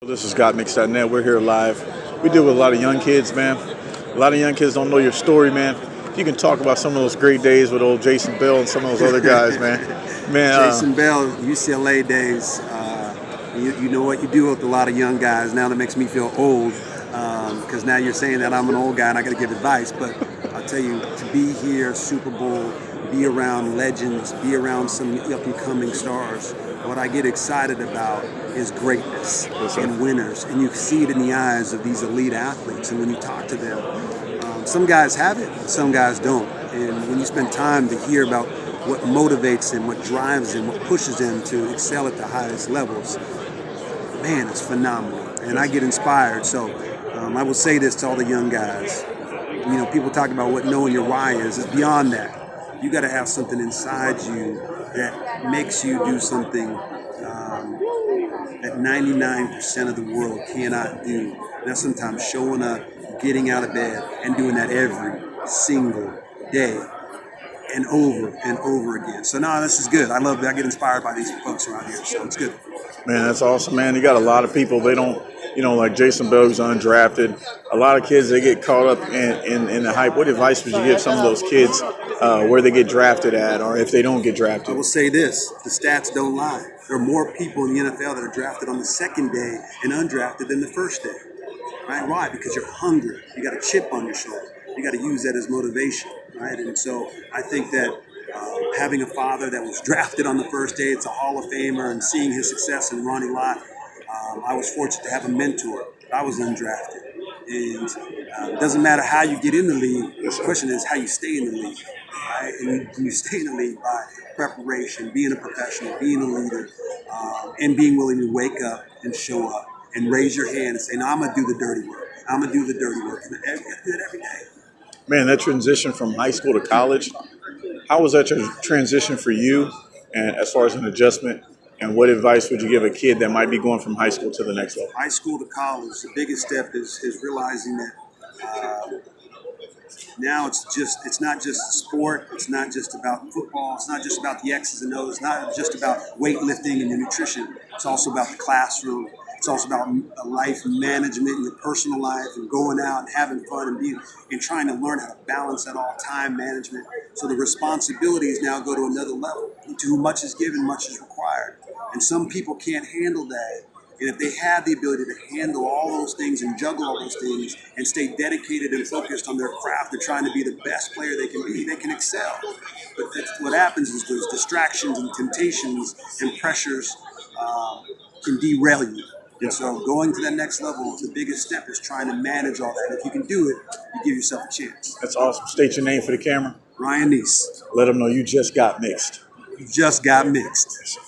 This is Gotmix.net. We're here live. We deal with a lot of young kids, man. A lot of young kids don't know your story, man. If you can talk about some of those great days with old Jason Bell and some of those other guys, man. Jason Bell, UCLA days. You know what you do with a lot of young guys. Now that makes me feel old because now you're saying that I'm an old guy and I got to give advice. But I'll tell you, to be here, Super Bowl, be around legends, be around some up-and-coming stars. What I get excited about is greatness and winners. And you see it in the eyes of these elite athletes. And when you talk to them, some guys have it, some guys don't. And when you spend time to hear about what motivates them, what drives them, what pushes them to excel at the highest levels, man, it's phenomenal. And I get inspired. So I will say this to all the young guys. You know, people talk about what knowing your why is. It's beyond that. You got to have something inside you that makes you do something that 99% of the world cannot do. And that's sometimes showing up, getting out of bed, and doing that every single day and over again. So, no, this is good. I love that. I get inspired by these folks around here, so it's good. Man, that's awesome, man. You got a lot of people, they don't, like Jason Bell, who's undrafted. A lot of kids, they get caught up in the hype. What advice would you give some of those kids where they get drafted at, or if they don't get drafted? I will say this, the stats don't lie. There are more people in the NFL that are drafted on the second day and undrafted than the first day. Right? Why? Because you're hungry. You got a chip on your shoulder. You got to use that as motivation. Right? And so I think that having a father that was drafted on the first day, it's a Hall of Famer, and seeing his success in Ronnie Lott, I was fortunate to have a mentor. I was undrafted. And it doesn't matter how you get in the league. The question is how you stay in the league. Right? And you stay in the league by preparation, being a professional, being a leader, and being willing to wake up and show up and raise your hand and say, no, I'm going to do the dirty work. I'm going to do the dirty work. And you have to do it every day. Man, that transition from high school to college, how was that transition for you, and as far as an adjustment? And what advice would you give a kid that might be going from high school to the next level? High school to college, the biggest step is realizing that now it's not just sport, it's not just about football, it's not just about the X's and O's, it's not just about weightlifting and your nutrition. It's also about the classroom. It's also about life management and your personal life and going out and having fun and trying to learn how to balance that all, time management. So the responsibilities now go to another level. To whom much is given, much is required. And some people can't handle that. And if they have the ability to handle all those things and juggle all those things and stay dedicated and focused on their craft and trying to be the best player they can be, they can excel. But what happens is those distractions and temptations and pressures can derail you. And so going to that next level, the biggest step is trying to manage all that. If you can do it, you give yourself a chance. That's awesome. State your name for the camera. Ryan Nece. Let them know you just got mixed. You just got mixed.